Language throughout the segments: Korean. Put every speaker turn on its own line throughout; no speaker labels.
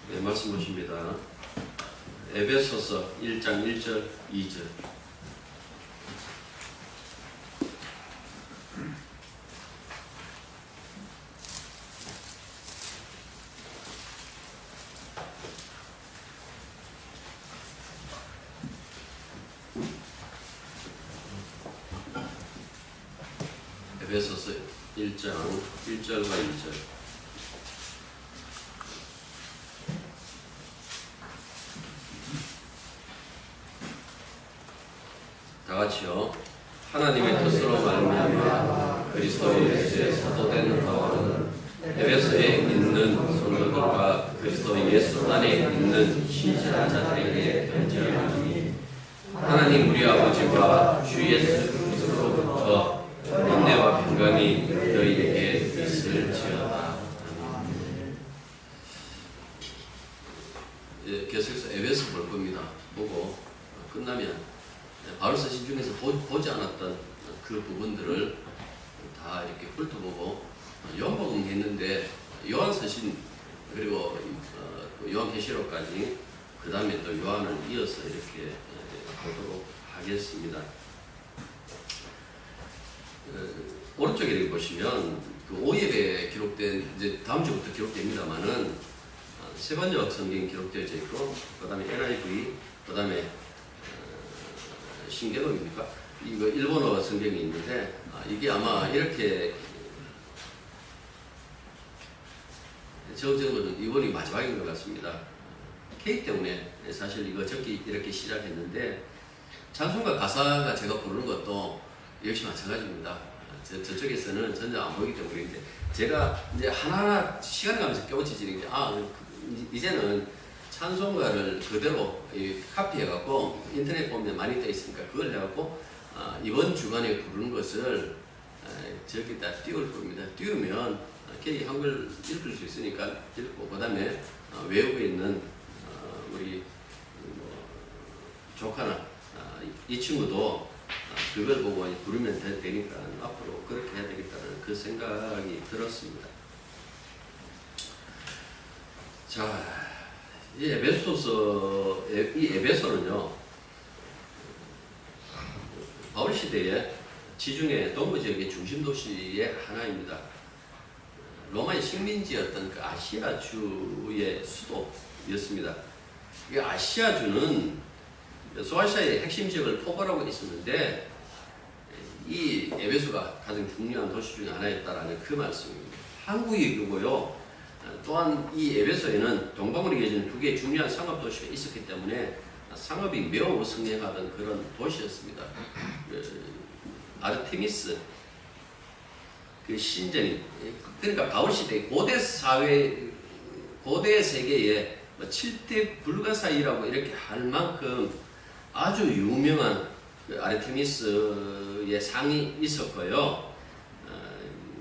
네, 말씀 보십니다. 에베소서 1장 1절 2절. 에베소서 1장 1절과 2절. 다 같이요. 하나님의 뜻으로 말미암아 그리스도 예수의 사도된 바울은 에베소에 있는 성도들과 그리스도 예수 안에 있는 신실한 자들에게 편지하노니, 하나님 우리 아버지와 주 예수 그리스도로부터 은혜와 평강이 너희에게 있을지어다. 계속해서 에베소 볼 겁니다. 보고 끝나면 바울 서신 중에서 보지 않았던 그 부분들을 다 이렇게 훑어보고, 요한복음 했는데 요한 서신 그리고 요한계시록까지, 그 다음에 또 요한을 이어서 이렇게 보도록 하겠습니다. 오른쪽에 이렇게 보시면 그 오예배에 기록된, 이제 다음 주부터 기록됩니다만은 세 번역 성경이 기록되어 있고, 그 다음에 NIV, 그 다음에 신개동입니까? 이거 일본어 성경이 있는데, 이게 아마 이렇게 적은 것은 이번이 마지막인 것 같습니다. K 때문에 사실 이거 적기 이렇게 시작했는데, 찬송가 가사가 제가 부르는 것도 역시 마찬가지입니다. 저쪽에서는 전혀 안 보이기 때문에, 제가 이제 하나하나 시간이 가면서 깨우쳐지는 게, 이제는 찬송가를 그대로 카피해갖고 인터넷 보면 많이 떠 있으니까 그걸 해갖고 이번 주간에 부르는 것을 저기다 띄울 겁니다. 띄우면 K 한글 읽을 수 있으니까 읽고, 그 다음에 외국에 있는 우리 조카나 이 친구도 그걸 보고 부르면 되니까 앞으로 그렇게 해야 되겠다는 그 생각이 들었습니다. 자, 이 에베소는요, 바울 시대에 지중해 동부 지역의 중심 도시의 하나입니다. 로마의 식민지였던 그 아시아주의 수도였습니다. 이 아시아주는 소아시아의 핵심 지역을 포괄하고 있었는데, 이 에베소가 가장 중요한 도시 중에 하나였다라는 그 말씀입니다. 한국이고요. 또한 이 에베소에는 동방으로 이어지는 두 개의 중요한 상업 도시가 있었기 때문에 상업이 매우 성행하던 그런 도시였습니다. 아르테미스 그 신전이, 그러니까 바울 시대 고대 사회, 고대 세계의 7대 불가사의라고 이렇게 할 만큼 아주 유명한 그 아르테미스의 상이 있었고요.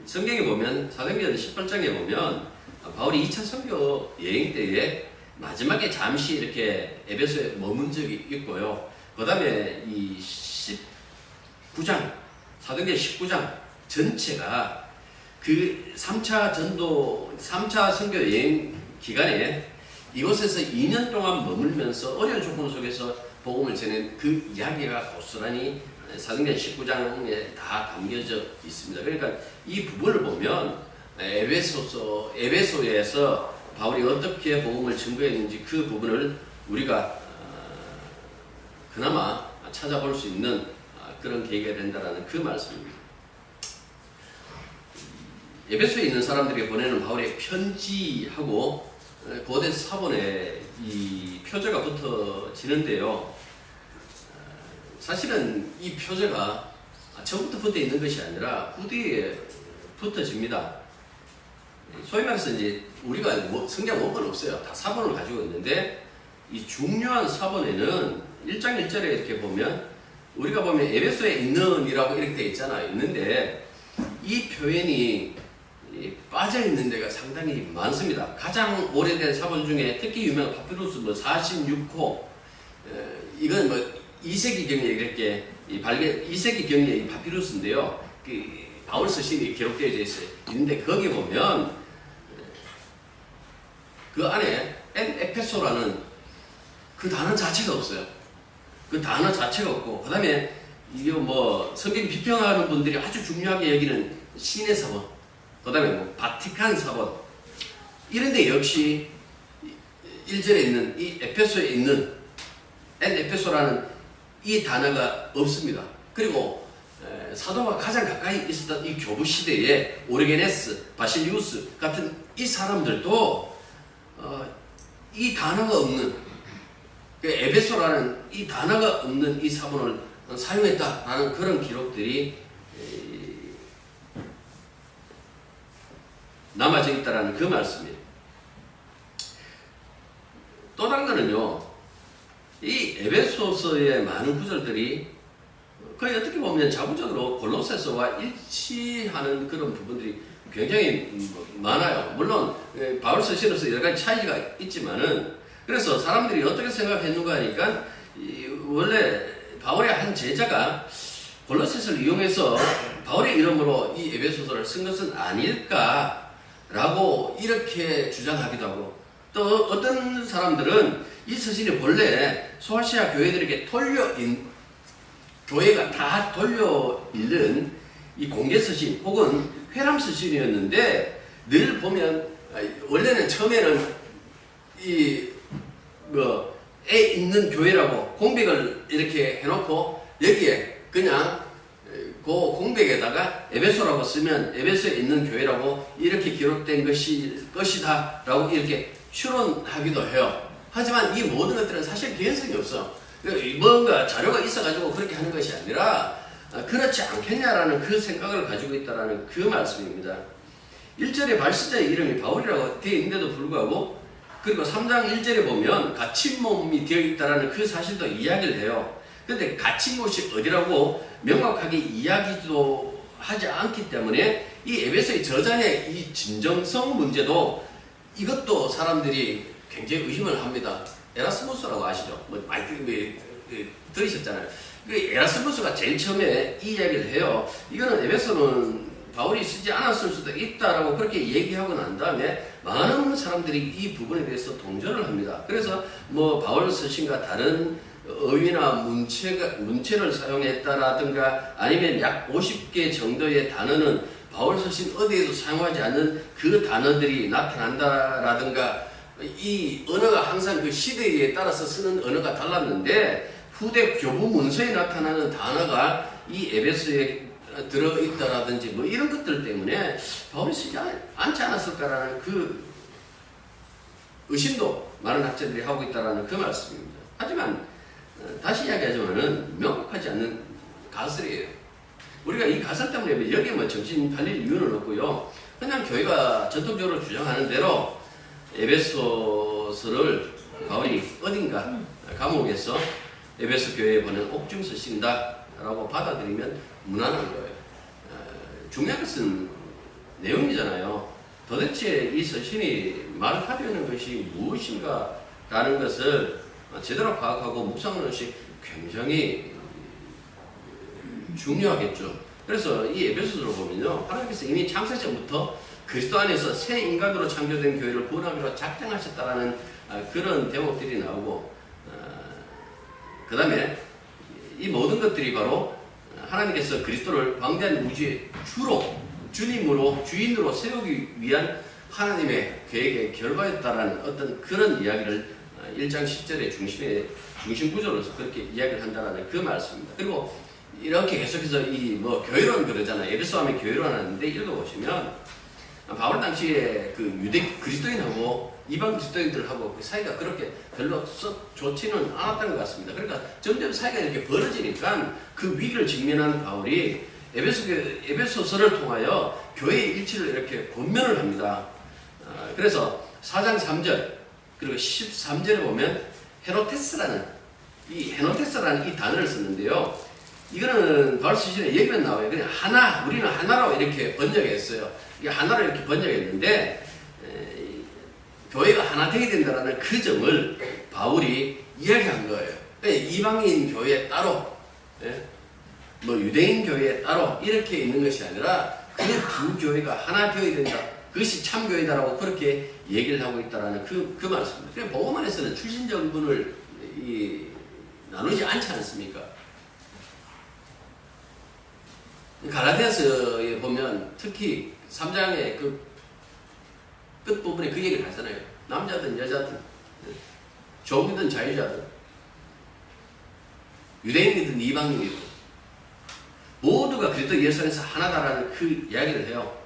성경에 보면, 사도행전 18장에 보면 바울이 2차 선교 여행 때에 마지막에 잠시 이렇게 에베소에 머문 적이 있고요. 그 다음에 이 19장, 사도행전 19장 전체가 그 3차 전도, 3차 선교 여행 기간에 이곳에서 2년 동안 머물면서 어려운 조건 속에서 복음을 전한 그 이야기가 고스란히 사도행전 19장에 다 담겨져 있습니다. 그러니까 이 부분을 보면 에베소에서 바울이 어떻게 복음을 증거했는지 그 부분을 우리가 그나마 찾아볼 수 있는 그런 계기가 된다라는 그 말씀입니다. 에베소에 있는 사람들에게 보내는 바울의 편지하고 고대 사본에 이 표제가 붙어지는데요. 사실은 이 표제가 처음부터 붙어 있는 것이 아니라 후대에 붙어집니다. 소위 말해서 이제 우리가 성경 원본 없어요. 다 사본을 가지고 있는데, 이 중요한 사본에는 1장 1절에 이렇게 보면, 우리가 보면 에베소에 있는 이라고 이렇게 되어 있잖아요. 있는데 이 표현이 빠져 있는 데가 상당히 많습니다. 가장 오래된 사본 중에 특히 유명한 파피루스 46호, 이건 2세기경에 이렇게 2세기경의 파피루스인데요. 바울 서신이 기록되어 있어요. 있는데 거기 보면 그 안에 에페소라는 그 단어 자체가 없어요. 그 단어 자체가 없고, 그 다음에 이게 뭐 성경 비평하는 분들이 아주 중요하게 여기는 신의 사본, 그 다음에 뭐 바티칸 사본, 이런데 역시 1절에 있는 이 에페소에 있는 에페소라는 이 단어가 없습니다. 그리고 사도가 가장 가까이 있었던 이 교부 시대에 오리게네스, 바실리우스 같은 이 사람들도 이 단어가 없는, 에베소라는 이 단어가 없는 이 사본을 사용했다라는 그런 기록들이 남아져 있다라는 그 말씀이에요. 또 다른 거는요, 이 에베소서의 많은 구절들이 거의 어떻게 보면 자부적으로 골로새서와 일치하는 그런 부분들이 굉장히 많아요. 물론 바울 서신으로서 여러 가지 차이가 있지만은, 그래서 사람들이 어떻게 생각했는가 하니까 원래 바울의 한 제자가 골로새서를 이용해서 바울의 이름으로 이 에베소서를 쓴 것은 아닐까라고 이렇게 주장하기도 하고, 또 어떤 사람들은 이 서신이 본래 소아시아 교회들에게 교회가 다 돌려 읽는 이 공개 서신 혹은 회람 서신이었는데, 늘 보면 원래는 처음에는 애 있는 교회라고 공백을 이렇게 해놓고 여기에 그냥 그 공백에다가 에베소라고 쓰면 에베소에 있는 교회라고 이렇게 기록된 것이다 라고 이렇게 추론하기도 해요. 하지만 이 모든 것들은 사실 개연성이 없어. 뭔가 자료가 있어가지고 그렇게 하는 것이 아니라 그렇지 않겠냐라는 그 생각을 가지고 있다라는 그 말씀입니다. 1절에 발시자의 이름이 바울이라고 되어 있는데도 불구하고, 그리고 3장 1절에 보면 갇힌 몸이 되어 있다라는 그 사실도 이야기를 해요. 근데 갇힌 곳이 어디라고 명확하게 이야기도 하지 않기 때문에 이 에베소의 저자의 이 진정성 문제도 이것도 사람들이 굉장히 의심을 합니다. 에라스무스라고 아시죠? 뭐 많이 들으셨잖아요. 에라스무스가 제일 처음에 이 이야기를 해요. 이거는 에베소는 바울이 쓰지 않았을 수도 있다라고 그렇게 얘기하고 난 다음에 많은 사람들이 이 부분에 대해서 동조를 합니다. 그래서 뭐 바울 서신과 다른 어휘나 문체를 사용했다라든가 아니면 약 50개 정도의 단어는 바울 서신 어디에도 사용하지 않는 그 단어들이 나타난다라든가, 이 언어가 항상 그 시대에 따라서 쓰는 언어가 달랐는데 후대 교부 문서에 나타나는 단어가 이 에베소에 들어있다라든지 뭐 이런 것들 때문에 바울이 쓰지 않지 않았을까라는 그 의심도 많은 학자들이 하고 있다라는 그 말씀입니다. 하지만 다시 이야기하자면은 명확하지 않는 가설이에요. 우리가 이 가설 때문에 여기에 뭐 정신 팔릴 이유는 없고요. 그냥 교회가 전통적으로 주장하는 대로 에베소서를 바울이 어딘가 감옥에서 에베소 교회에 보낸 옥중서 쓴다라고 받아들이면 무난한 거예요. 중요한 것은 내용이잖아요. 도대체 이 서신이 말하려는 것이 무엇인가 라는 것을 제대로 파악하고 묵상하는 것이 굉장히 중요하겠죠. 그래서 이 에베소서를 보면요, 하나님께서 이미 창세 전부터 그리스도 안에서 새 인간으로 창조된 교회를 구원하기로 작정하셨다라는 그런 대목들이 나오고, 그 다음에 이 모든 것들이 바로 하나님께서 그리스도를 광대한 우주의 주님으로 주인으로 세우기 위한 하나님의 계획의 결과였다라는 어떤 그런 이야기를 1장 10절의 중심 구조로서 그렇게 이야기를 한다라는 그 말씀입니다. 그리고 이렇게 계속해서 이 뭐 교회론 그러잖아요. 에베소 하면 교회론 하는데 읽어보시면 바울 당시에 그 유대 그리스도인하고 이방 그리스도인들하고 그 사이가 그렇게 별로 썩 좋지는 않았던 것 같습니다. 그러니까 점점 사이가 이렇게 벌어지니까 그 위기를 직면한 바울이 에베소서를 통하여 교회의 일치를 이렇게 권면을 합니다. 그래서 4장 3절 그리고 13절에 보면 헤노테스라는 이 단어를 썼는데요. 이거는 바울 서신에 얘기는 나와요. 그냥 우리는 하나로 이렇게 번역했어요. 이게 하나로 이렇게 번역했는데 교회가 하나 되게 된다는 그 점을 바울이 이야기한 거예요. 이방인 교회 따로, 뭐 유대인 교회 따로 이렇게 있는 것이 아니라 그 두 교회가 하나 되어야 된다. 그것이 참교회다라고 그렇게 얘기를 하고 있다라는 그 말씀입니다. 그래서 복음 안에서는 출신 정분을 나누지 않지 않습니까? 갈라디아서에 보면 특히 3장의 그 끝부분에 그 얘기를 하잖아요. 남자든 여자든 종이든 자유자든 유대인이든 이방인이든 모두가 그리스도 예수 안에서 하나다라는 그 이야기를 해요.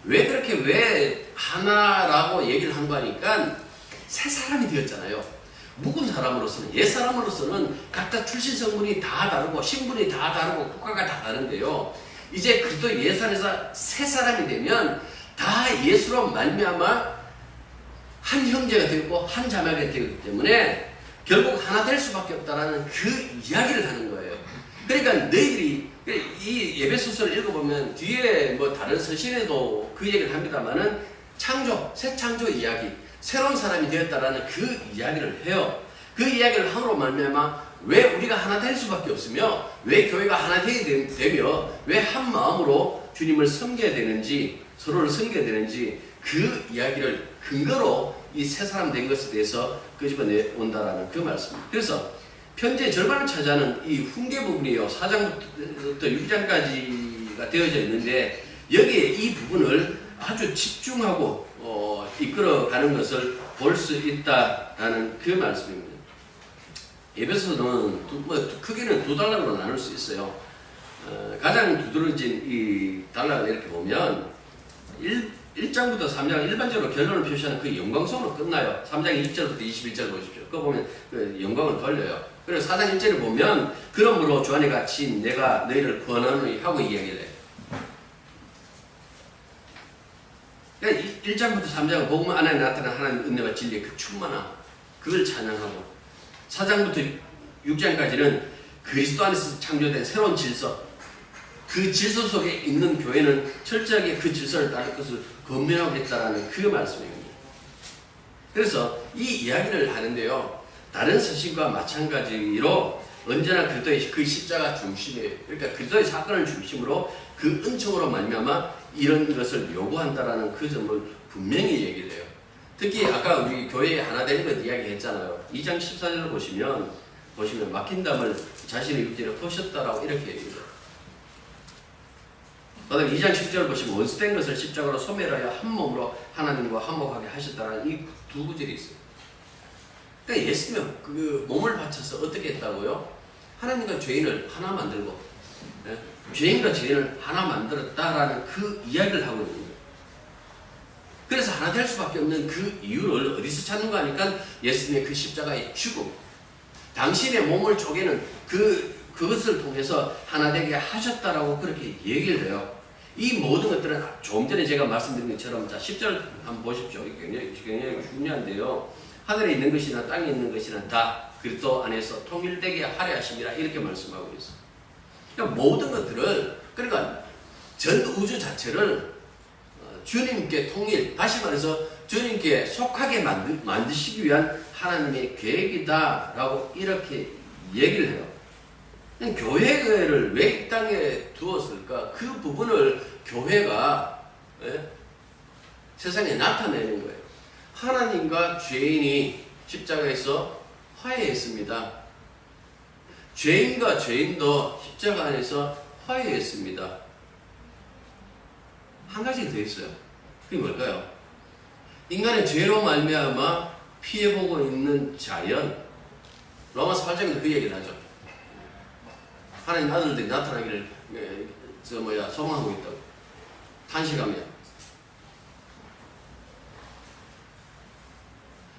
왜 하나라고 얘기를 한 거니까 새 사람이 되었잖아요. 묵은 사람으로서는, 옛 사람으로서는 각각 출신 성분이 다 다르고 신분이 다 다르고 국가가 다 다른데요. 이제 그리스도 예수 안에서 새 사람이 되면 다 예수로 말미암아 한 형제가 되었고 한 자매가 되었기 때문에 결국 하나 될 수밖에 없다라는 그 이야기를 하는 거예요. 그러니까 너희들이 이 예배소설을 읽어보면 뒤에 뭐 다른 서신에도 그 얘기를 합니다만은 새 창조 이야기, 새로운 사람이 되었다라는 그 이야기를 해요. 그 이야기를 함으로 말미암아 왜 우리가 하나 될 수밖에 없으며 왜 교회가 하나 되며 왜 한 마음으로 주님을 섬겨야 되는지, 서로를 섬겨야 되는지 그 이야기를 근거로 이 새 사람 된 것에 대해서 끄집어내 온다라는 그 말씀입니다. 그래서 편지의 절반을 차지하는 이 훈계 부분이요, 4장부터 6장까지가 되어져 있는데 여기에 이 부분을 아주 집중하고 이끌어가는 것을 볼 수 있다라는 그 말씀입니다. 에베소는 크게는 두 단락으로 나눌 수 있어요. 가장 두드러진 이 단락을 이렇게 보면 1장부터 3장 일반적으로 결론을 표시하는 그 영광성으로 끝나요. 3장 1절부터 21절 보십시오. 그거 보면 그 영광을 돌려요. 그리고 4장 1절에 보면 그러므로 주 안에 갇힌 내가 너희를 권하노니 하고 이야기를 해요. 그러니까 1장부터 3장은 복음 안에 나타난 하나님의 은혜와 진리의 그 충만함, 그걸 찬양하고 4장부터 6장까지는 그리스도 안에서 창조된 새로운 질서, 그 질서 속에 있는 교회는 철저하게 그 질서를 따를 것을 권면하겠다라는 그 말씀입니다. 그래서 이 이야기를 하는데요, 다른 서신과 마찬가지로 언제나 그리스도의 그 십자가 중심에, 그러니까 그리스도의 사건을 중심으로 그 은총으로 말미암아 이런 것을 요구한다라는 그 점을 분명히 얘기를 해요. 특히 아까 우리 교회에 하나 되는 것 이야기했잖아요. 2장 14절을 보시면 막힌 담을 자신의 육체로 퍼셨다라고 이렇게 얘기해요. 그다음에 2장 10절을 보시면 원수된 것을 십자가로 소멸하여 한 몸으로 하나님과 화목하게 하셨다라는 이 두 구절이 있어요. 그러니까 예수님은 그 몸을 바쳐서 어떻게 했다고요? 하나님과 죄인을 하나 만들고, 죄인과 죄인을 하나 만들었다라는 그 이야기를 하고 있는 거예요. 그래서 하나 될 수밖에 없는 그 이유를 어디서 찾는가 하니까 예수님의 그 십자가의 죽음, 당신의 몸을 쪼개는 그것을 통해서 하나 되게 하셨다라고 그렇게 얘기를 해요. 이 모든 것들은 조금 전에 제가 말씀드린 것처럼, 자 10절 한번 보십시오. 굉장히 중요한데요. 하늘에 있는 것이나 땅에 있는 것이나 다 그리스도 안에서 통일되게 하려 하심이라 이렇게 말씀하고 있어요. 그러니까 모든 것들을, 그러니까 전 우주 자체를 주님께 통일, 다시 말해서 주님께 속하게 만드시기 위한 하나님의 계획이다라고 이렇게 얘기를 해요. 교회를 왜 이 땅에 두었을까? 그 부분을 교회가 세상에 나타내는 거예요. 하나님과 죄인이 십자가에서 화해했습니다. 죄인과 죄인도 십자가 안에서 화해했습니다. 한 가지 더 있어요. 그게 뭘까요? 인간의 죄로 말미암아 피해보고 있는 자연. 로마서 8장에도 그 얘기를 하죠. 하나님 아들들이 나타나기를 소망하고 있다고. 탄식하며.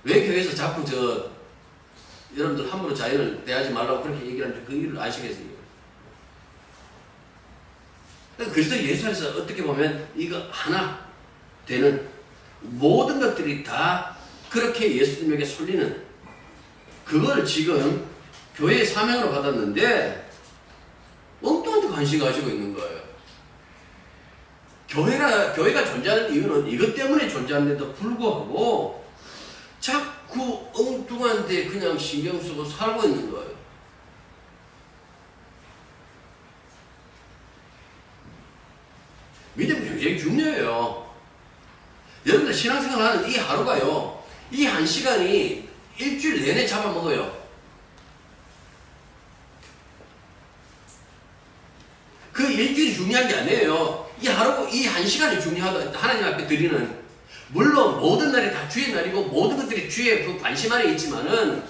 왜 교회에서 자꾸 여러분들 함부로 자연을 대하지 말라고 그렇게 얘기하는지 그 이유를 아시겠습니까? 그래서 예수 안에서 어떻게 보면 이거 하나 되는 모든 것들이 다 그렇게 예수님에게 쏠리는, 그걸 지금 교회의 사명으로 받았는데 엉뚱한 관심 가지고 있는 거예요. 교회가 존재하는 이유는 이것 때문에 존재하는데도 불구하고 자꾸 엉뚱한 데 그냥 신경 쓰고 살고 있는 거예요. 믿음이 굉장히 중요해요. 신앙생활하는 이 하루가요, 이 한 시간이 일주일 내내 잡아먹어요. 그 일주일이 중요한 게 아니에요. 이 하루, 이 한 시간이 중요하다. 하나님 앞에 드리는. 물론 모든 날이 다 주의 날이고 모든 것들이 주의 그 관심 안에 있지만은,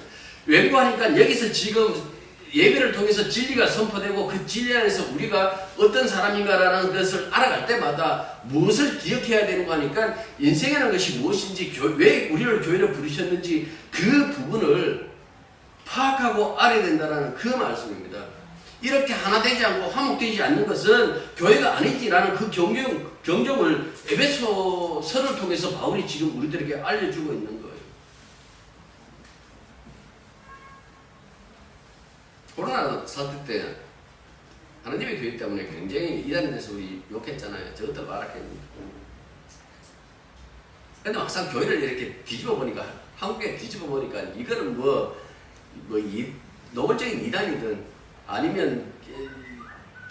웬고하니까 여기서 지금 예배를 통해서 진리가 선포되고 그 진리 안에서 우리가 어떤 사람인가라는 것을 알아갈 때마다 무엇을 기억해야 되는 거 하니까, 인생이라는 것이 무엇인지, 왜 우리를 교회로 부르셨는지 그 부분을 파악하고 알아야 된다는 그 말씀입니다. 이렇게 하나 되지 않고 화목되지 않는 것은 교회가 아니지라는 그 경종을 에베소서를 통해서 바울이 지금 우리들에게 알려주고 있는 거예요. 코로나 사태 때 하나님의 교회 때문에 굉장히 이단에 대해서 우리 욕했잖아요. 저것들 말았겠는데. 근데 막상 교회를 이렇게 뒤집어 보니까, 한국에 뒤집어 보니까, 이거는 노골적인 이단이든 아니면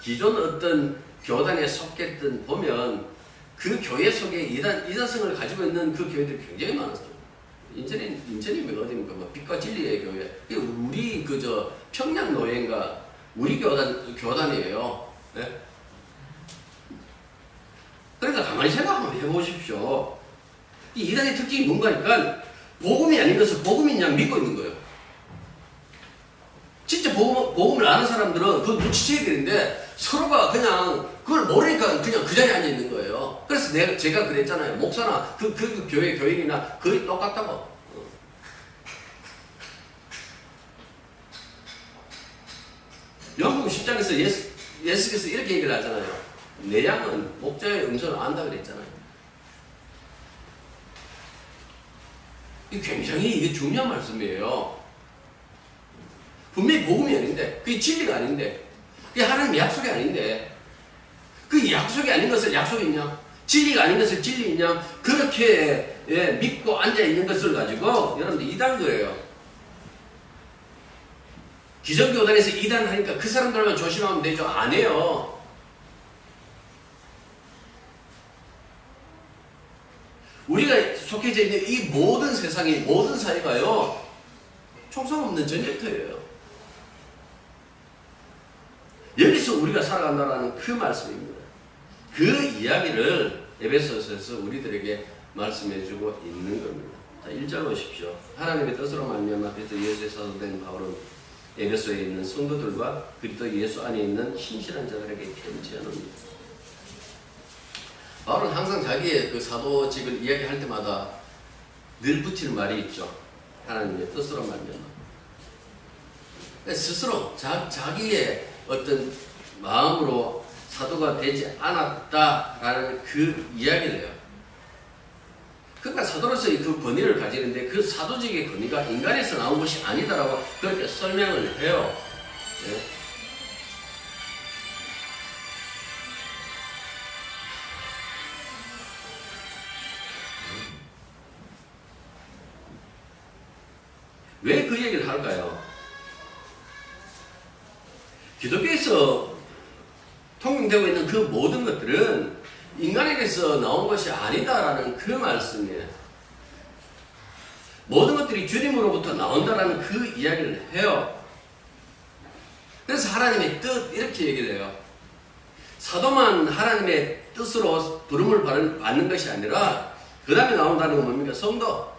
기존 어떤 교단에 속했던 보면 그 교회 속에 이단성을 가지고 있는 그 교회들이 굉장히 많았어요. 인천이 어디입니까? 빛과 진리의 교회. 우리 평양노예인가 우리 교단이에요. 네? 그러니까 가만히 생각 한번 해보십시오. 이 이단의 특징이 뭔가니까, 복음이 아닌 것을 복음인 양 믿고 있는 거예요. 진짜 복음을 아는 사람들은 그거 눈치채야 되는데, 서로가 그냥 그걸 모르니까 그냥 그 자리에 앉아 있는 거예요. 그래서 제가 그랬잖아요. 목사나 그 교회 교인이나 거의 똑같다고. 영국 10장에서 예수께서 이렇게 얘기를 하잖아요. 내 양은 목자의 음성을 안다 그랬잖아요. 굉장히 이게 중요한 말씀이에요. 분명히 복음이 아닌데, 그게 진리가 아닌데, 그게 하나님의 약속이 아닌데, 그 약속이 아닌 것을 약속이냐, 진리가 아닌 것을 진리냐, 그렇게 믿고 앉아있는 것을 가지고 여러분들 이단 거예요. 기존교단에서 이단 하니까 그 사람들만 조심하면 되죠. 안 해요. 우리가 속해져 있는 이 모든 세상이, 모든 사회가요, 총성 없는 전쟁터예요. 여기서 우리가 살아간다는 그 말씀입니다. 그 이야기를 에베소서에서 우리들에게 말씀해주고 있는 겁니다. 자, 1절 보십시오. 하나님의 뜻으로 말미암아 그리스도 예수의 사도된 바울은 에베소에 있는 성도들과 그리스도 예수 안에 있는 신실한 자들에게 편지하노니. 바울은 항상 자기의 그 사도직을 이야기할 때마다 늘 붙이는 말이 있죠. 하나님의 뜻으로 말미암아. 스스로 자기의 어떤 마음으로 사도가 되지 않았다라는 그 이야기를 해요. 그러니까 사도로서의 그 권위를 가지는데, 그 사도직의 권위가 인간에서 나온 것이 아니다라고 그렇게 설명을 해요. 네. 왜 그 얘기를 할까요? 기독교에서 통용되고 있는 그 모든 것들은 인간에게서 나온 것이 아니다라는 그 말씀이에요. 모든 것들이 주님으로부터 나온다라는 그 이야기를 해요. 그래서 하나님의 뜻, 이렇게 얘기를 해요. 사도만 하나님의 뜻으로 부름을 받는 것이 아니라 그 다음에 나온다는 건 뭡니까? 성도.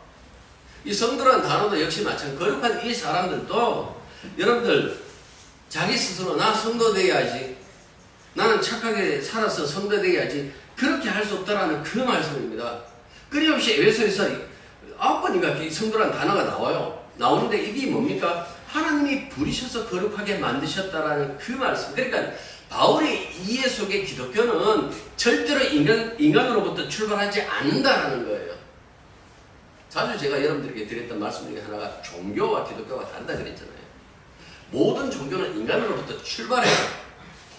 이 성도라는 단어도 역시 마찬가지로 거룩한 이 사람들도 여러분들 자기 스스로 나 성도 되어야지, 나는 착하게 살아서 성도 되어야지, 그렇게 할 수 없다라는 그 말씀입니다. 끊임없이 에베소에서 9번인가 성도라는 단어가 나와요. 나오는데 이게 뭡니까? 하나님이 부리셔서 거룩하게 만드셨다라는 그 말씀. 그러니까 바울의 이해 속에 기독교는 절대로 인간으로부터 출발하지 않는다라는 거예요. 자주 제가 여러분들에게 드렸던 말씀 중에 하나가 종교와 기독교가 다르다 그랬잖아요. 모든 종교는 인간으로부터 출발해요.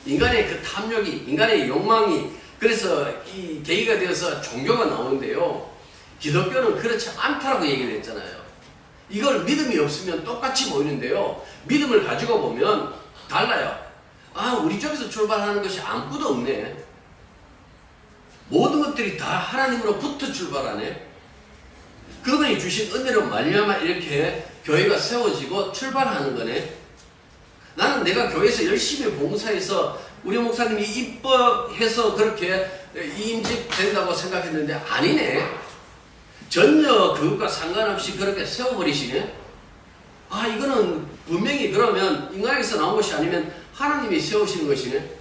인간의 그 탐욕이, 인간의 욕망이, 그래서 이 계기가 되어서 종교가 나오는데요. 기독교는 그렇지 않다라고 얘기를 했잖아요. 이걸 믿음이 없으면 똑같이 보이는데요. 믿음을 가지고 보면 달라요. 아, 우리 쪽에서 출발하는 것이 아무것도 없네. 모든 것들이 다 하나님으로부터 출발하네. 그분이 주신 은혜로 말미암아 이렇게 교회가 세워지고 출발하는 거네. 나는 내가 교회에서 열심히 봉사해서 우리 목사님이 이뻐해서 그렇게 임직된다고 생각했는데 아니네. 전혀 그것과 상관없이 그렇게 세워버리시네. 아, 이거는 분명히 그러면 인간에게서 나온 것이 아니면 하나님이 세우시는 것이네.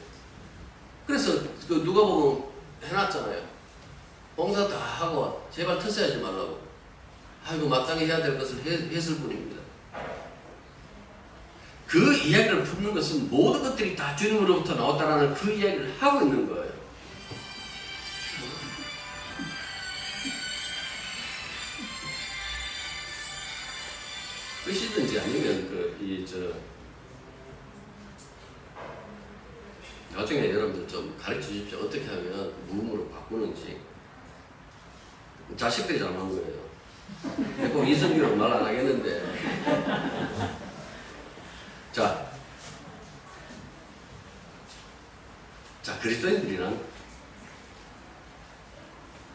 그래서 그 누가복음 해놨잖아요. 봉사 다 하고 제발 터세하지 말라고. 아이고, 마땅히 해야 될 것을 했을 뿐입니다. 그 이야기를 푸는 것은 모든 것들이 다 주님으로부터 나왔다라는 그 이야기를 하고 있는 거예요. 끝이든지 아니면 나중에 여러분들 좀 가르쳐 주십시오. 어떻게 하면 무음으로 바꾸는지. 자식들이 잘못한 거예요. 꼭 이성기로 말 안 하겠는데. 자, 그리스도인들이란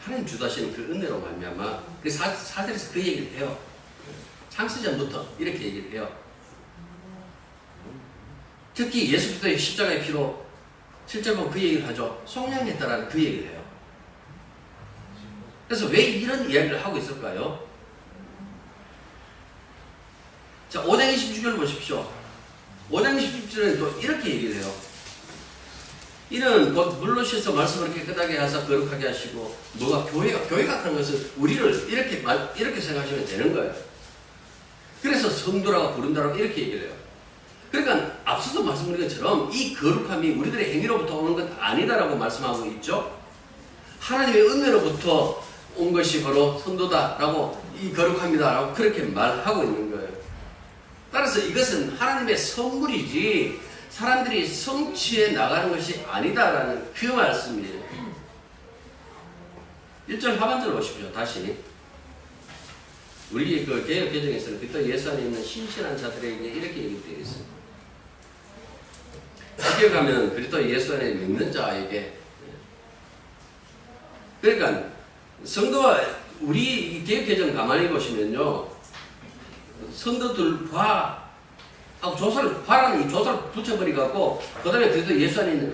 하나님 주다시는 그 은혜로 말미암아, 그래서 사절에서 그 얘기를 해요. 창세전부터 이렇게 얘기를 해요. 특히 예수 그리스도의 십자가의 피로 7절 보면 그 얘기를 하죠. 속량했다라는 그 얘기를 해요. 그래서 왜 이런 이야기를 하고 있을까요? 자, 5장 26절 보십시오. 5장 26절에 또 이렇게 얘기를 해요. 이는 곧 물로 씻어 말씀을 깨끗하게 하사 거룩하게 하시고, 뭐가 교회가 하는 것은 우리를 이렇게 생각하시면 되는 거예요. 그래서 성도라고 부른다라고 이렇게 얘기를 해요. 그러니까 앞서도 말씀드린 것처럼 이 거룩함이 우리들의 행위로부터 오는 건 아니다라고 말씀하고 있죠. 하나님의 은혜로부터 온 것이 바로 성도다라고, 이 거룩합니다라고 그렇게 말하고 있는 거예요. 따라서 이것은 하나님의 선물이지 사람들이 성취해 나가는 것이 아니다라는 그 말씀이에요. 1절 하반절 보십시오. 다시. 우리 그 개혁 개정에서는 그때 예수 안에 있는 신실한 자들에게 이렇게 얘기되어 있습니다. 기억하면 그리스도 예수 안에 믿는 자에게, 그러니까 성도와 우리 개혁 개정 가만히 보시면요, 성도들과 과라는 이 조사를 붙여버리갖고 그 다음에 그리스도 예수 안에 있는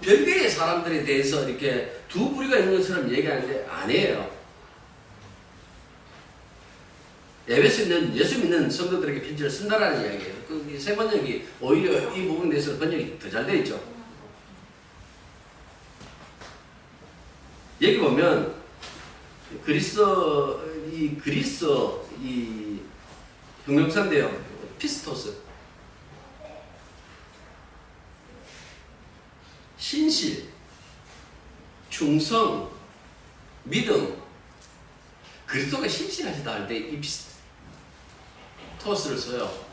별개의 사람들에 대해서 이렇게 두 부류가 있는 것처럼 얘기하는데 아니에요. 에베소는 예수 믿는 성도들에게 편지를 쓴다라는 이야기예요. 그 세 번역이 오히려 이 부분에 대해서 번역이 더 잘 되어 있죠. 여기 보면 이 형용사인데요. 피스토스. 신실, 충성, 믿음. 그리스도가 신실하시다 할 때 이 피스토스를 써요.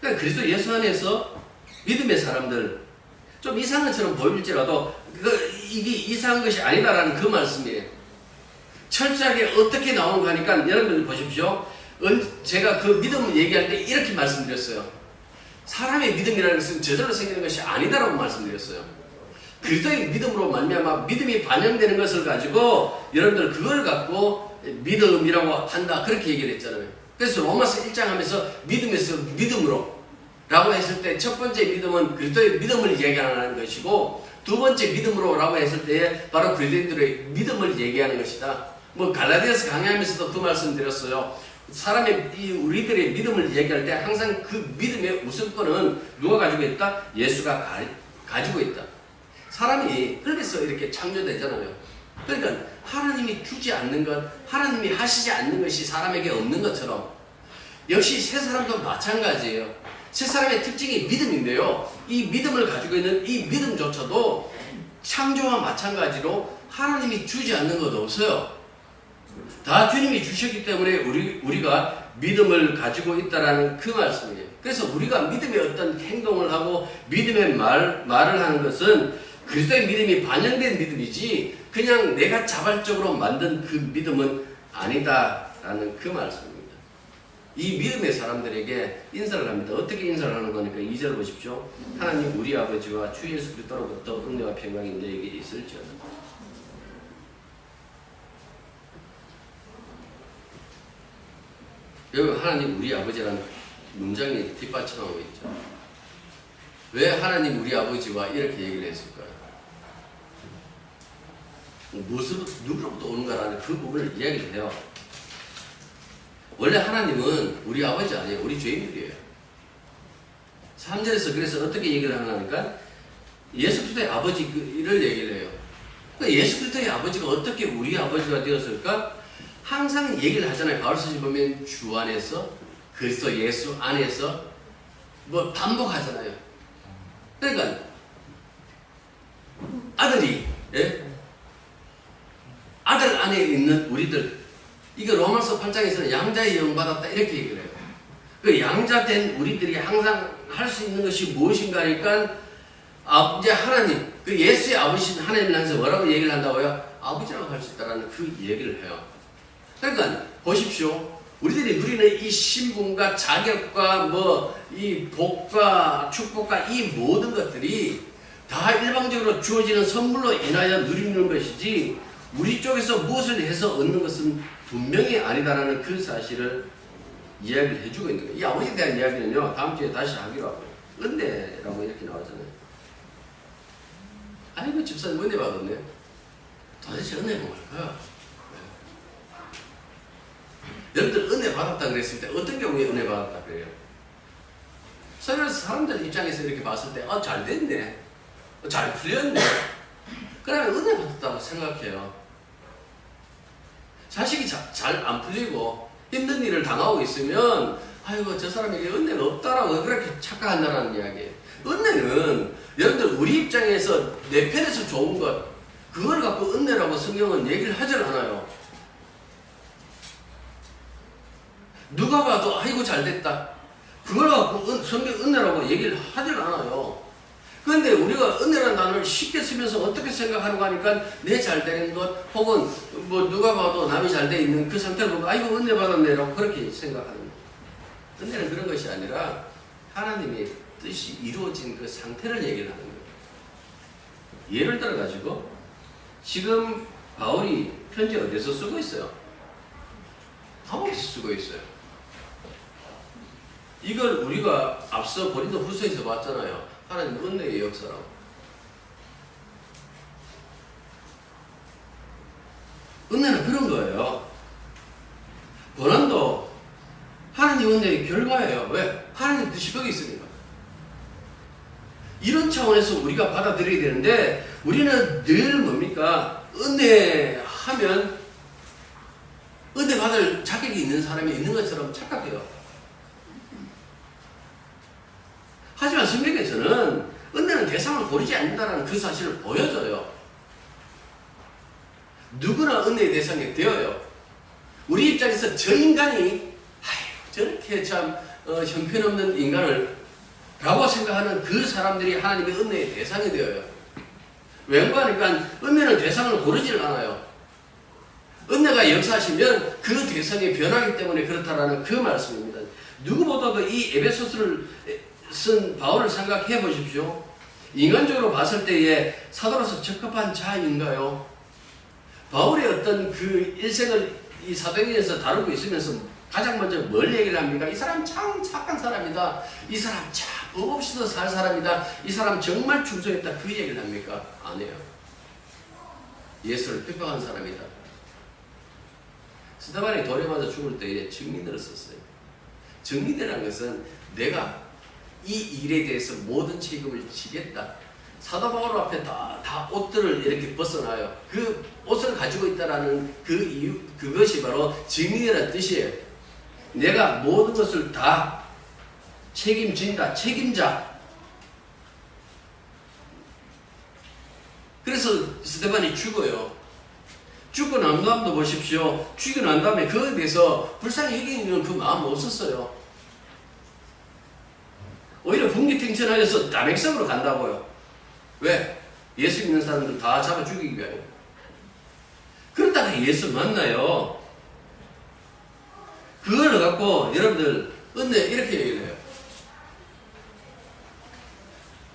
그러니까 그리스도 예수 안에서 믿음의 사람들, 좀 이상한 것처럼 보일지라도 이게 이상한 것이 아니다라는 그 말씀이에요. 철저하게 어떻게 나오는가 하니까 여러분들 보십시오. 제가 그 믿음을 얘기할 때 이렇게 말씀드렸어요. 사람의 믿음이라는 것은 저절로 생기는 것이 아니다라고 말씀드렸어요. 그리스도의 믿음으로 말미암아 믿음이 반영되는 것을 가지고 여러분들 그걸 갖고 믿음이라고 한다, 그렇게 얘기를 했잖아요. 그래서 로마서 1장 하면서 믿음에서 믿음으로 라고 했을 때 첫 번째 믿음은 그리스도의 믿음을 얘기하는 것이고, 두 번째 믿음으로 라고 했을 때 바로 그리스도인들의 믿음을 얘기하는 것이다. 갈라디아서 강의하면서도 그 말씀 드렸어요. 우리들의 믿음을 얘기할 때 항상 그 믿음의 우선권은 누가 가지고 있다? 예수가 가지고 있다. 사람이 그래서 이렇게 창조되잖아요. 그러니까 하나님이 주지 않는 것, 하나님이 하시지 않는 것이 사람에게 없는 것처럼 역시 세 사람도 마찬가지예요. 세 사람의 특징이 믿음인데요. 이 믿음을 가지고 있는 이 믿음조차도 창조와 마찬가지로 하나님이 주지 않는 것 없어요. 다 주님이 주셨기 때문에 우리가 믿음을 가지고 있다라는 그 말씀이에요. 그래서 우리가 믿음의 어떤 행동을 하고 믿음의 말을 하는 것은 그리스도의 믿음이 반영된 믿음이지 그냥 내가 자발적으로 만든 그 믿음은 아니다라는 그 말씀입니다. 이 믿음의 사람들에게 인사를 합니다. 어떻게 인사를 하는 거니까 2절 보십시오. 하나님 우리 아버지와 주 예수 그리스도로부터 은혜와 평강이 너에게 있을지어다. 여기 하나님 우리 아버지라는 문장이 뒷받침하고 있죠. 왜 하나님 우리 아버지와 이렇게 얘기를 했을까요? 무엇으로, 누구로부터 오는가라는 그 부분을 이야기를 해요. 원래 하나님은 우리 아버지 아니에요. 우리 죄인들이에요. 3절에서 그래서 어떻게 얘기를 하냐니까 예수 그리스도의 아버지를 얘기를 해요. 그러니까 예수 그리스도의 아버지가 어떻게 우리 아버지가 되었을까? 항상 얘기를 하잖아요. 바울서신 보면 주 안에서 그리스도 예수 안에서 뭐 반복하잖아요. 그러니까 아들이 아들 안에 있는 우리들, 이거 로마서 8장에서는 양자의 영 받았다 이렇게 얘기를 해요. 그 양자된 우리들이 항상 할 수 있는 것이 무엇인가 하니까 이제 하나님, 그 예수의 아버지신 하나님을 향해서 뭐라고 얘기를 한다고요? 아버지라고 할 수 있다는 그 얘기를 해요. 그러니까 보십시오. 우리들이 누리는 이 신분과 자격과 이 복과 축복과 이 모든 것들이 다 일방적으로 주어지는 선물로 인하여 누리는 것이지 우리 쪽에서 무엇을 해서 얻는 것은 분명히 아니다라는 그 사실을 이야기를 해주고 있는 거예요. 이 아버지에 대한 이야기는요, 다음 주에 다시 하기로 하고요. 은혜라고 이렇게 나오잖아요. 아이고, 집사님 은혜 받았네. 도대체 은혜가 뭘까요? 여러분들 은혜 받았다 그랬을 때 어떤 경우에 은혜 받았다 그래요? 사람들 입장에서 이렇게 봤을 때 잘 됐네, 잘 풀렸네, 그러면 은혜 받았다고 생각해요. 자식이 잘 안 풀리고 힘든 일을 당하고 있으면 아이고 저 사람에게 은혜가 없다라고 그렇게 착각한다는 이야기예요. 은혜는 여러분들 우리 입장에서 내 편에서 좋은 것, 그걸 갖고 은혜라고 성경은 얘기를 하질 않아요. 누가 봐도 아이고 잘됐다, 그걸 갖고 성경 은혜라고 얘기를 하질 않아요. 그런데 우리가 은혜라는 단어를 쉽게 쓰면서 어떻게 생각하는가 하니까 내 잘되는 것, 혹은 누가 봐도 남이 잘 돼 있는 그 상태를 보고 아이고 은혜 받았네라고 그렇게 생각하는 거예요. 은혜는 그런 것이 아니라 하나님의 뜻이 이루어진 그 상태를 얘기를 하는 거예요. 예를 들어 가지고 지금 바울이 편지 어디서 쓰고 있어요? 감옥에서 쓰고 있어요. 이걸 우리가 앞서 고린도 후서에서 봤잖아요. 하나님 은혜의 역사라고. 은혜는 그런 거예요. 고난도 하나님 은혜의 결과예요. 왜? 하나님 뜻이 거기 있으니까. 이런 차원에서 우리가 받아들여야 되는데 우리는 늘 뭡니까? 은혜하면 은혜 받을 자격이 있는 사람이 있는 것처럼 착각해요. 하지만 성경에서는 은혜는 대상을 고르지 않는다는 그 사실을 보여줘요. 누구나 은혜의 대상이 되어요. 우리 입장에서 저 인간이 저렇게 참 형편없는 인간을 라고 생각하는 그 사람들이 하나님의 은혜의 대상이 되어요. 왠가 하니까 은혜는 대상을 고르질 않아요. 은혜가 역사하시면 그 대상이 변하기 때문에 그렇다라는 그 말씀입니다. 누구보다도 이 에베소서를 쓴 바울을 생각해 보십시오. 인간적으로 봤을 때에 사도로서 적합한 자인가요? 바울의 어떤 그 일생을 이 사도행전에서 다루고 있으면서 가장 먼저 뭘 얘기를 합니까? 이 사람 참 착한 사람이다. 이 사람 참 법 없이도 살 사람이다. 이 사람 정말 충성했다. 그 얘기를 합니까? 안 해요. 예수를 핍박한 사람이다. 스데반이 돌에 맞아 죽을 때에 증인으로 썼어요. 증인이라는 것은 내가 이 일에 대해서 모든 책임을 지겠다. 사도 바울 앞에 다 옷들을 이렇게 벗어나요. 그 옷을 가지고 있다라는 그 이유, 그것이 바로 증인이라는 뜻이에요. 내가 모든 것을 다 책임진다. 책임자. 그래서 스데반이 죽어요. 죽고 난 다음도 보십시오. 죽고 난 다음에 그에 대해서 불쌍히 여기는 그 마음 없었어요. 오히려 분기탱천하여서 다맥성으로 간다고요. 왜? 예수 믿는 사람들 다 잡아 죽이기 위하여. 그러다가 예수 만나요. 그걸 갖고 여러분들 은혜 이렇게 얘기를 해요.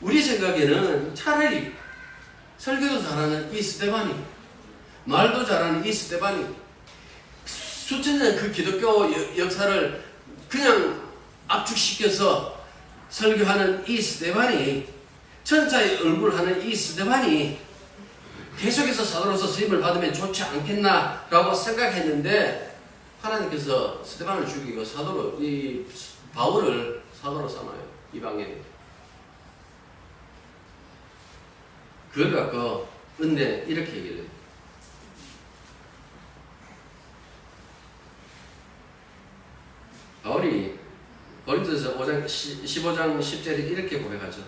우리 생각에는 차라리 설교도 잘하는 이 스데반이, 말도 잘하는 이 스데반이, 수천 년 그 기독교 역사를 그냥 압축시켜서 설교하는 이 스데반이, 천사의 얼굴 하는 이 스데반이 계속해서 사도로서 쓰임을 받으면 좋지 않겠나라고 생각했는데, 하나님께서 스데반을 죽이고 사도로, 이 바울을 사도로 삼아요. 이방인이. 그걸 갖고 은혜 이렇게 얘기를 해요. 바울이 고린도서 15장 10절에 이렇게 고백하죠.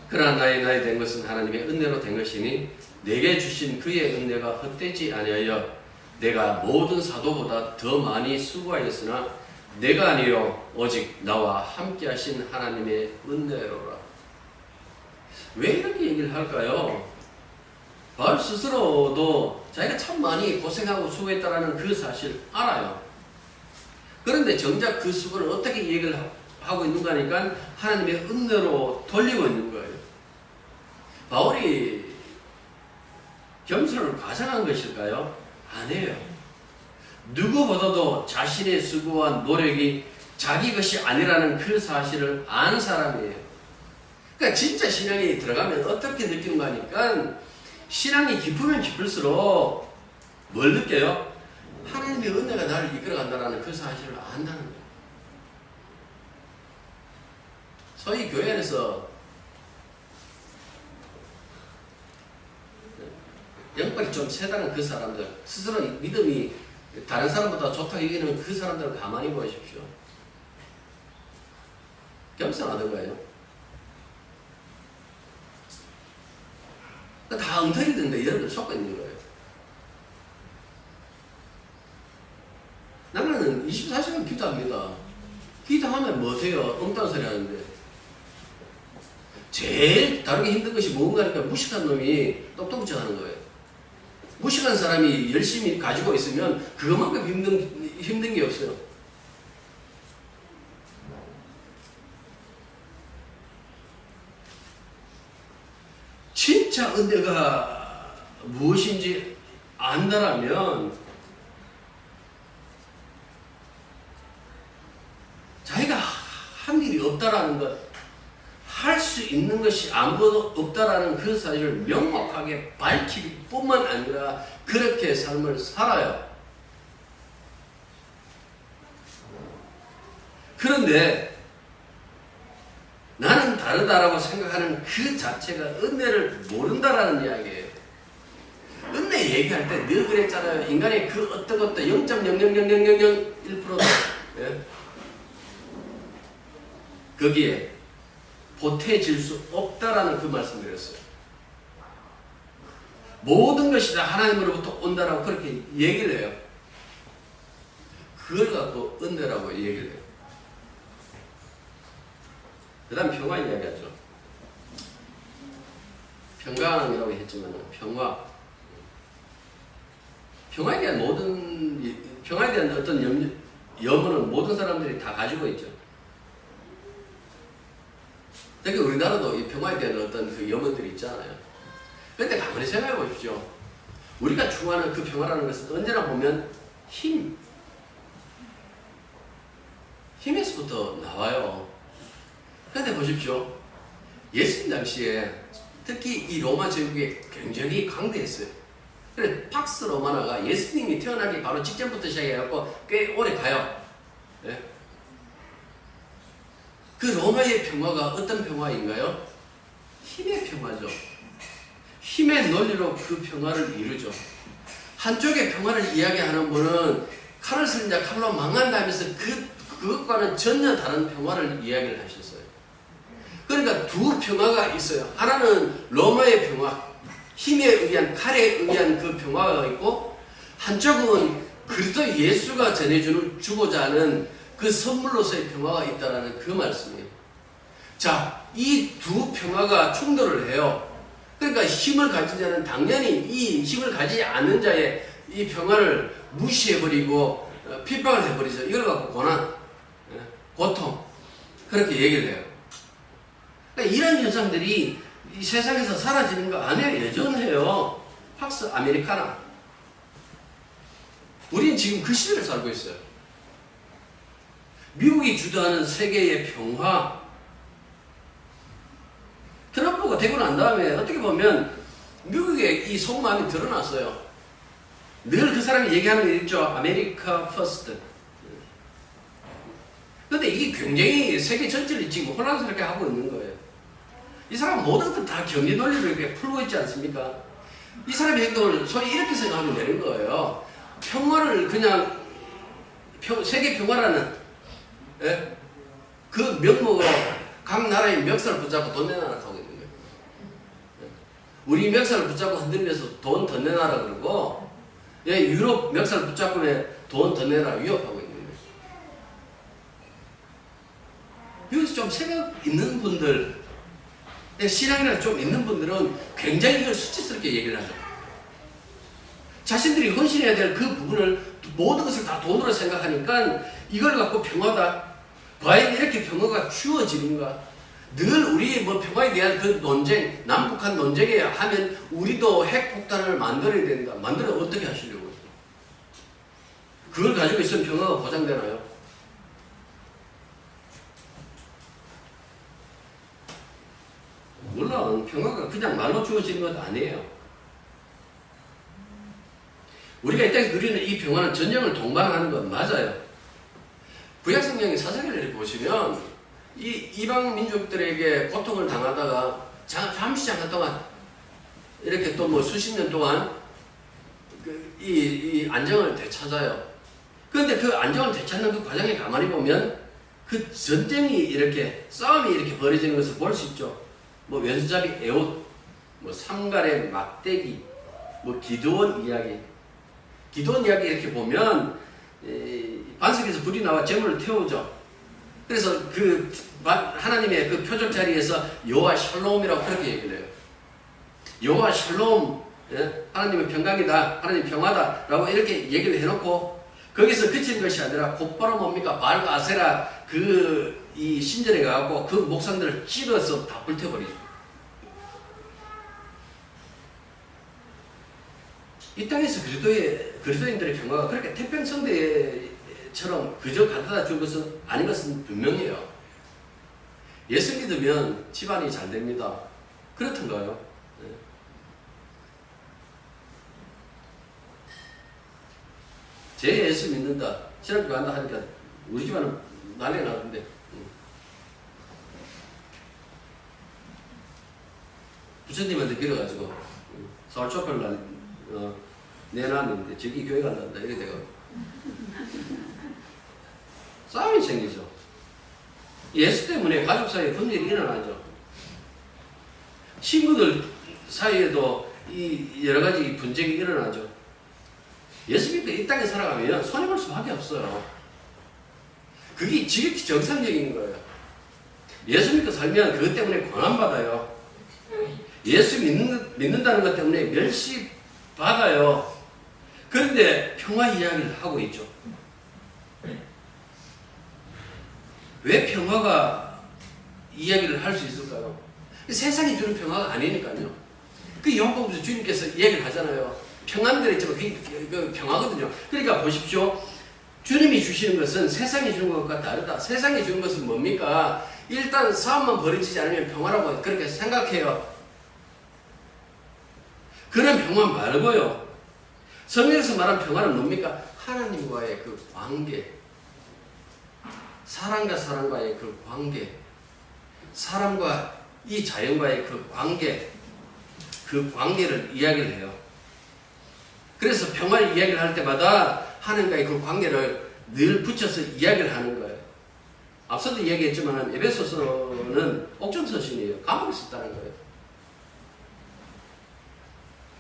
그러나 나의 된 것은 하나님의 은혜로 된 것이니 내게 주신 그의 은혜가 헛되지 아니하여 내가 모든 사도보다 더 많이 수고하였으나 내가 아니요 오직 나와 함께 하신 하나님의 은혜로라. 왜 이렇게 얘기를 할까요? 바울 스스로도 자기가 참 많이 고생하고 수고했다라는 그 사실 알아요. 그런데 정작 그 수고를 어떻게 얘기를 하고 있는가 하니까 하나님의 은혜로 돌리고 있는 거예요. 바울이 겸손을 과장한 것일까요? 아니에요. 누구보다도 자신의 수고와 노력이 자기 것이 아니라는 그 사실을 아는 사람이에요. 그러니까 진짜 신앙이 들어가면 어떻게 느끼는가 하니까 신앙이 깊으면 깊을수록 뭘 느껴요? 하나님의 은혜가 나를 이끌어간다는 그 사실을 안다는 거예요. 소위 교회 안에서 영적이 좀 세다는 그 사람들, 스스로 믿음이 다른 사람보다 좋다고 얘기하는 그 사람들을 가만히 보십시오. 겸손하던 거예요. 다 엉터리 된데 여러분들 속고 있는 거예요. 나는 24시간 기도합니다. 기도하면 뭐 돼요? 엉뚱한 소리 하는데. 제일 다루기 힘든 것이 뭔가니까 무식한 놈이 똑똑지 하는 거예요. 무식한 사람이 열심히 가지고 있으면 그것만큼 힘든 게 없어요. 진짜 은혜가 무엇인지 안다라면 자기가 한 일이 없다라는 것, 할 수 있는 것이 아무것도 없다라는 그 사실을 명확하게 밝힐 뿐만 아니라 그렇게 삶을 살아요. 그런데 나는 다르다라고 생각하는 그 자체가 은혜를 모른다라는 이야기예요. 은혜 얘기할 때 늘 그랬잖아요. 인간의 그 어떤 것도 0.0000001%도 거기에 보태질 수 없다라는 그 말씀 드렸어요. 모든 것이 다 하나님으로부터 온다라고 그렇게 얘기를 해요. 그걸 갖고 은혜라고 얘기를 해요. 그 다음 평화 이야기하죠. 평강이라고 했지만 평화에 대한 평화에 대한 어떤 염원은 모든 사람들이 다 가지고 있죠. 특히 우리나라도 이 평화에 대한 어떤 그 염원들이 있잖아요. 그런데 가만히 생각해 보십시오. 우리가 추구하는 그 평화라는 것은 언제나 보면 힘에서부터 나와요. 그런데 보십시오. 예수님 당시에 특히 이 로마 제국이 굉장히 강대했어요. 그래 팍스 로마나가 예수님이 태어나기 바로 직전부터 시작해갖고 꽤 오래 가요. 네? 그 로마의 평화가 어떤 평화인가요? 힘의 평화죠. 힘의 논리로 그 평화를 이루죠. 한쪽의 평화를 이야기하는 분은 칼을 쓰는 자 칼로 망한다 하면서 그것과는 전혀 다른 평화를 이야기를 하셨어요. 그러니까 두 평화가 있어요. 하나는 로마의 평화, 힘에 의한 칼에 의한 그 평화가 있고, 한쪽은 그리스도 예수가 전해주고자 하는 그 선물로서의 평화가 있다는 그 말씀이에요. 자, 이 두 평화가 충돌을 해요. 그러니까 힘을 가진 자는 당연히 이 힘을 가지지 않는 자의 이 평화를 무시해버리고 핍박을 해버리죠. 이걸 갖고 고난, 고통 그렇게 얘기를 해요. 그러니까 이런 현상들이 이 세상에서 사라지는 거 아니에요. 여전해요. 팍스 아메리카나. 우리는 지금 그 시대를 살고 있어요. 미국이 주도하는 세계의 평화. 트럼프가 되고 난 다음에 어떻게 보면 미국의 이 속마음이 드러났어요. 늘 그 사람이 얘기하는 게 있죠. 아메리카 퍼스트. 근데 이게 굉장히 세계 전체를 지금 혼란스럽게 하고 있는 거예요. 이 사람은 모든 것들 다 경제 논리를 이렇게 풀고 있지 않습니까? 이 사람의 행동을 소위 이렇게 생각하면 되는 거예요. 평화를 그냥 세계 평화라는 그 명목으로 각 나라의 멱살을 붙잡고 돈 내놔라 하고 있는 거예요. 우리 멱살을 붙잡고 흔들면서 돈 더 내놔라 그러고 유럽 멱살을 붙잡고 돈 더 내라 위협하고 있는 거예요. 여기서 좀 생각 있는 분들, 신앙이나 좀 있는 분들은 굉장히 이걸 수치스럽게 얘기를 하죠. 자신들이 헌신해야 될 그 부분을 모든 것을 다 돈으로 생각하니까 이걸 갖고 평화다. 과연 이렇게 평화가 주어지는가? 늘 우리 뭐 평화에 대한 그 논쟁, 남북한 논쟁에 하면 우리도 핵폭탄을 만들어야 된다. 만들어 어떻게 하시려고요? 그걸 가지고 있으면 평화가 보장되나요? 물론 평화가 그냥 말로 주어지는 것 아니에요. 우리가 이 땅에서 누리는 이 평화는 전쟁을 동반하는 건 맞아요. 구약성경의 사사기를 이렇게 보시면 이 이방 민족들에게 고통을 당하다가 잠깐 동안 이렇게 또 뭐 수십 년 동안 이 안정을 되찾아요. 그런데 그 안정을 되찾는 그 과정에 가만히 보면 그 전쟁이 이렇게 싸움이 이렇게 벌어지는 것을 볼 수 있죠. 뭐 왼수잡이 에옷, 뭐 삼갈의 막대기, 뭐 기드온 이야기 이렇게 보면 반석에서 불이 나와 재물을 태우죠. 그래서 그 하나님의 그 표적 자리에서 여호와 샬롬이라고 그렇게 얘기를 해요. 여호와 샬롬, 하나님의 평강이다, 하나님 평화다 라고 이렇게 얘기를 해놓고 거기서 그치는 것이 아니라 곧바로 뭡니까? 바알과 아세라 이 신전에 가고 그 목상들을 찔러서 다 불태워버리죠. 이 땅에서 그리스도인들의 평화가 그렇게 태평성대처럼 그저 가져다 준 것은 아닌 것은 분명해요. 예수 믿으면 집안이 잘 됩니다. 그렇던가요? 네. 제 예수 믿는다, 신학교 간다 하니까 우리 집안은 난리가 나던데. 부처님한테 빌어가지고 서울초표를 내놨는데 저기 교회 갈란다 이렇게 돼가 싸움이 생기죠. 예수 때문에 가족 사이에 분열이 일어나죠. 친구들 사이에도 이 여러 가지 분쟁이 일어나죠. 예수 믿고 이 땅에 살아가면 손해볼 수밖에 없어요. 그게 지극히 정상적인 거예요. 예수 믿고 살면 그것 때문에 고난받아요. 예수 믿는다는 것 때문에 멸시받아요. 그런데 평화 이야기를 하고 있죠. 왜 평화가 이야기를 할 수 있을까요? 세상이 주는 평화가 아니니까요. 그 요한복음에서 주님께서 얘기를 하잖아요. 평안들이 있지만 그 평화거든요. 그러니까 보십시오. 주님이 주시는 것은 세상이 주는 것과 다르다. 세상이 주는 것은 뭡니까? 일단 싸움만 벌어지지 않으면 평화라고 그렇게 생각해요. 그런 평화 말고요. 성경에서 말한 평화는 뭡니까? 하나님과의 그 관계, 사람과 사람과의 그 관계, 사람과 이 자연과의 그 관계, 그 관계를 이야기를 해요. 그래서 평화를 이야기를 할 때마다 하나님과의 그 관계를 늘 붙여서 이야기를 하는 거예요. 앞서도 이야기했지만 에베소서는 옥중서신이에요. 감옥에 있다는 거예요.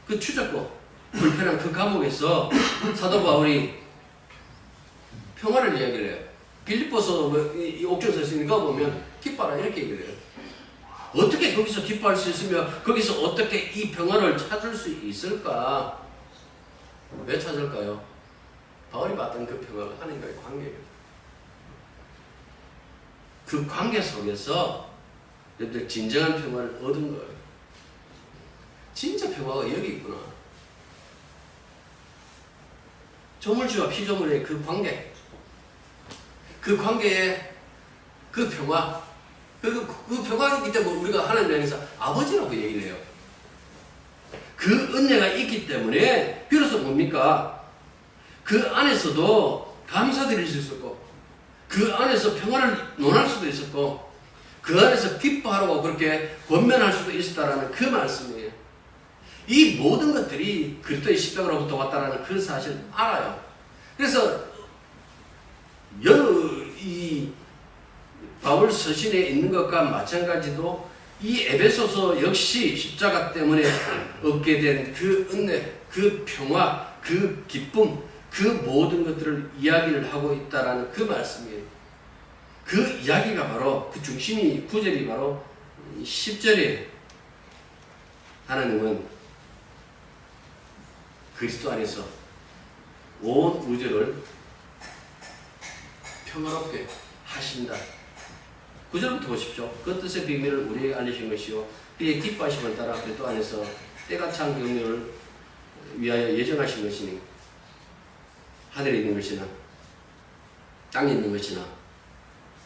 그 추잡고 불편한 그 감옥에서 사도 바울이 평화를 이야기를 해요. 빌립보서 이 옥중서신인가 보면 기뻐라 이렇게 얘기를 해요. 어떻게 거기서 기뻐할 수 있으며 거기서 어떻게 이 평화를 찾을 수 있을까? 왜 찾을까요? 바울이 봤던 그 평화가 하나님과의 관계예요. 그 관계 속에서 여러분들 진정한 평화를 얻은 거예요. 진짜 평화가 여기 있구나. 조물주와 피조물의 그 관계, 그 관계에 그 평화, 그 평화이기 때문에 우리가 하나님 안에서 아버지라고 얘기를 해요. 그 은혜가 있기 때문에 비로소 뭡니까? 그 안에서도 감사드릴 수 있었고, 그 안에서 평화를 논할 수도 있었고, 그 안에서 기뻐하라고 그렇게 권면할 수도 있었다라는 그 말씀이에요. 이 모든 것들이 그리스도의 십자가로부터 왔다라는 그 사실을 알아요. 그래서 이 바울 서신에 있는 것과 마찬가지로 이 에베소서 역시 십자가 때문에 얻게 된 그 은혜, 그 평화, 그 기쁨, 그 모든 것들을 이야기를 하고 있다라는 그 말씀이에요. 그 이야기가 바로 그 중심이 9절이 바로 10절이에요. 하나님은 그리스도 안에서 온 우주를 평화롭게 하신다. 9절부터 보십시오. 그 뜻의 비밀을 우리에게 알리신 것이요 그의 기뻐하심을 따라 그리스도 안에서 때가 찬 경륜을 위하여 예정하신 것이니 하늘에 있는 것이나 땅에 있는 것이나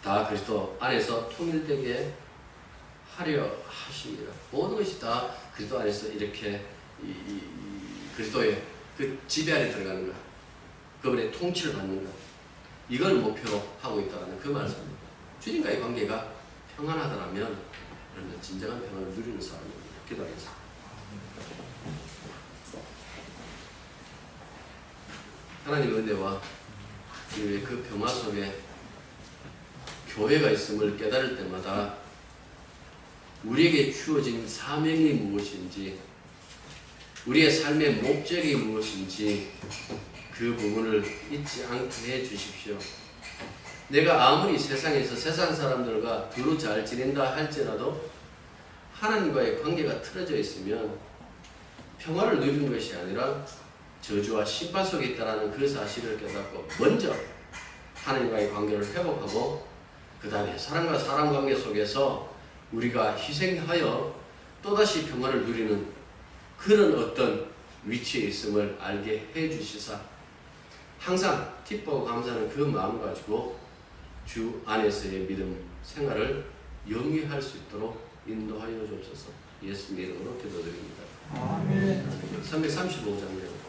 다 그리스도 안에서 통일되게 하려 하십니다. 모든 것이 다 그리스도 안에서 이렇게 그리스도의 그 지배 안에 들어가는 것, 그분의 통치를 받는 것, 이걸 목표로 하고 있다는 그 말씀입니다. 주님과의 관계가 평안하다면 그러면 진정한 평안을 누리는 사람입니다. 기도하겠습니다. 하나님의 은혜와 그 평화 속에 교회가 있음을 깨달을 때마다 우리에게 주어진 사명이 무엇인지, 우리의 삶의 목적이 무엇인지 그 부분을 잊지 않게 해 주십시오. 내가 아무리 세상에서 세상 사람들과 두루 잘 지낸다 할지라도 하나님과의 관계가 틀어져 있으면 평화를 누리는 것이 아니라 저주와 심판 속에 있다는 그 사실을 깨닫고 먼저 하나님과의 관계를 회복하고 그 다음에 사람과 사람 관계 속에서 우리가 희생하여 또다시 평화를 누리는 그런 어떤 위치에 있음을 알게 해주시사 항상 기뻐하고 감사하는 그 마음 가지고 주 안에서의 믿음 생활을 영위할 수 있도록 인도하여 주옵소서. 예수님 이름으로 기도드립니다. 아멘. 335장이요.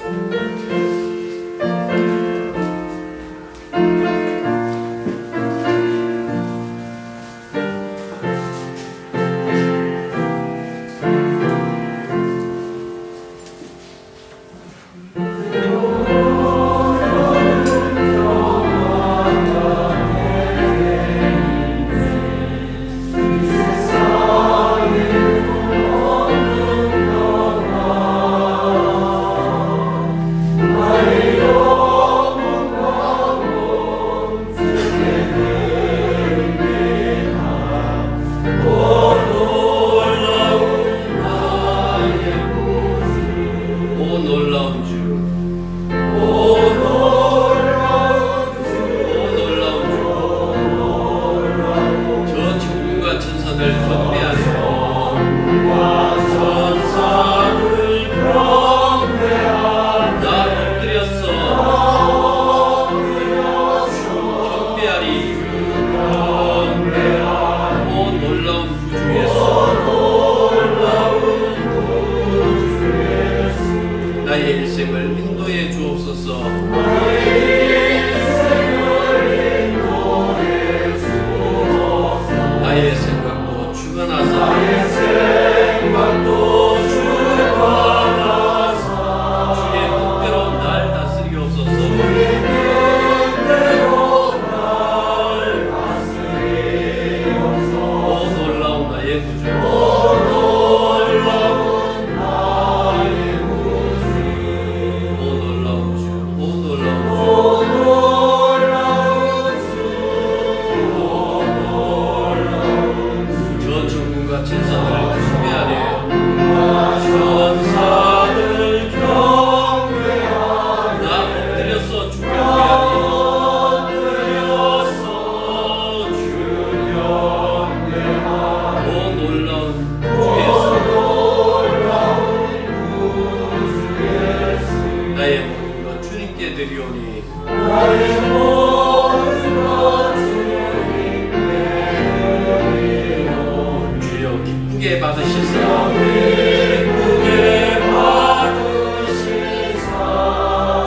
오
예배드리오니 주여 기쁘게 받으시사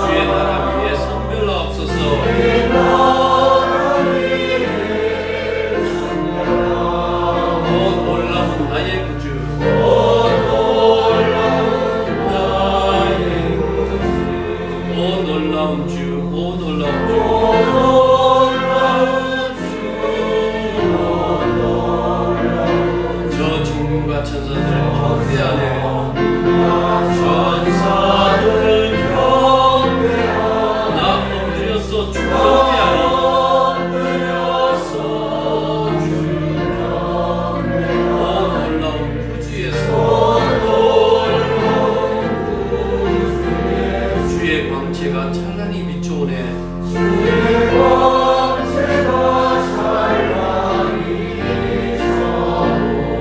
주의 나라 위에 선별하옵소서. 오 놀라운 나의 구주 오 놀라운 주, 오 놀라운 주. 저 천군과 천사들 경배하네. 천사들 경배하네. 나 엎드려서 주 경배하니. 오 놀라운 구주에서 주의 광채가 찬란히 비춰오네.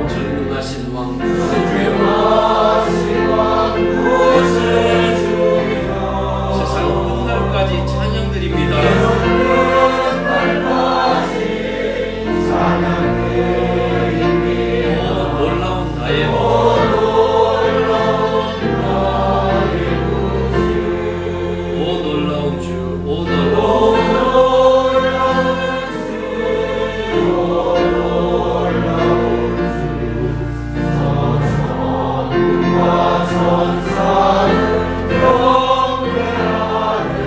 전능하신 왕 구세주여 세상 끝날까지 찬양드립니다. 오 놀라운 나의 오 놀라운 주, 오 놀라운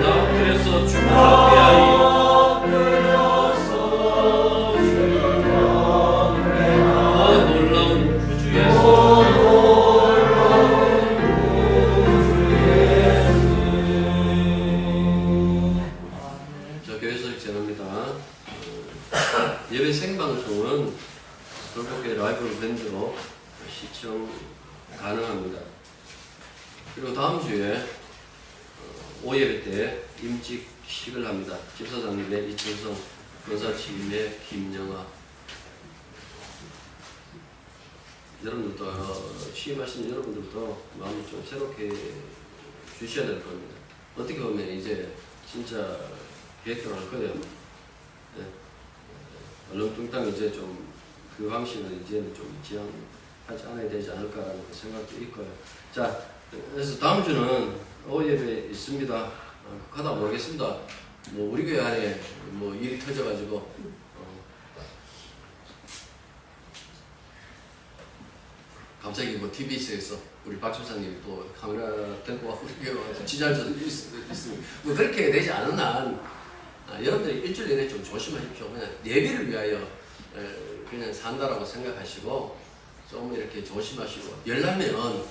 나 그래서 주 경배하리. 오 놀라운 구주에서 자, 교회 소식 전합니다. 예배 생방송은 돌보교회 라이브 밴드로 시청 가능합니다. 그리고 다음 주에 오예배 때 임직식을 합니다. 집사장님의 이철성, 권사치임의 김영아. 여러분들도 취임하신 여러분들도 마음을 좀 새롭게 주셔야 될 겁니다. 어떻게 보면 이제 진짜 계획대로 할 거예요. 네. 얼렁뚱땅 이제 좀 그 방식은 이제는 좀 지향하지 않아야 되지 않을까라는 생각도 있고요. 자, 그래서 다음 주는 오예배 있습니다. 하다 모르겠습니다. 뭐 우리 교회 안에 뭐 일이 터져가지고 갑자기 뭐 TBS에서 우리 박 집사님이 또 카메라 들고 와 우리 교회 와서 지지할 수도 있습니다. 뭐 그렇게 되지 않은 한 여러분들이 일주일 내내 좀 조심하십시오. 그냥 예배를 위하여 그냥 산다라고 생각하시고 좀 이렇게 조심하시고 열나면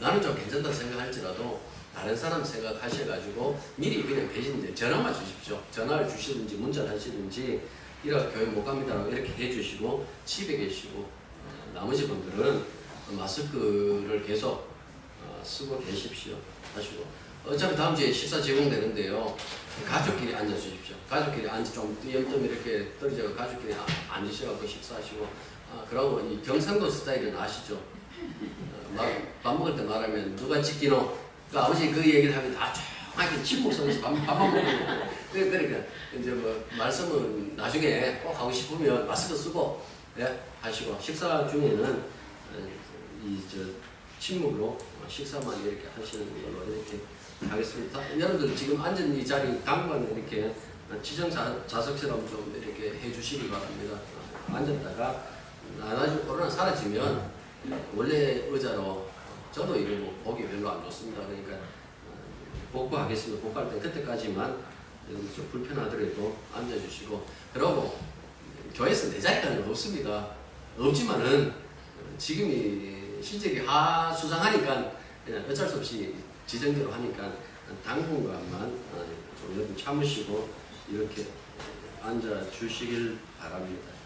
나는 좀 괜찮다 생각할지라도 다른 사람 생각하셔가지고 미리 그냥 대신 전화만 주십시오. 전화를 주시든지 문자를 하시든지 이렇게 교회 못 갑니다라고 이렇게 해주시고 집에 계시고 나머지 분들은 마스크를 계속 쓰고 계십시오. 하시고 어차피 다음 주에 식사 제공되는데요. 가족끼리 앉아 주십시오. 가족끼리 앉아 좀 띄엄띄엄 이렇게 떨어져 가족끼리 앉으셔서 식사하시고 그러고 이 경상도 스타일은 아시죠? 밥 먹을 때 말하면 누가 찍기노? 그 아버지 그 얘기를 하면 다 조용하게 침묵 속에서 밥만 먹는 거예요. 그러니까 이제 뭐 말씀은 나중에 꼭 하고 싶으면 마스크 쓰고 예, 하시고 식사 중에는 침묵으로 식사만 이렇게 하시는 걸로 이렇게 하겠습니다. 여러분들 지금 앉은 이 자리 당분간 이렇게 지정 좌석처럼 좀 이렇게 해주시기 바랍니다. 앉았다가 나중에 코로나 사라지면 원래 의자로 저도 이거 뭐 보기 별로 안 좋습니다. 그러니까 복구하겠습니다. 복구할 때 그때까지만 좀 불편하더라도 앉아주시고 그러고 교회에서 내 자리가는 없습니다. 없지만은 지금이 실적이 수상하니까 어쩔 수 없이 지정대로 하니까 당분간만 좀 참으시고 이렇게 앉아 주시길 바랍니다.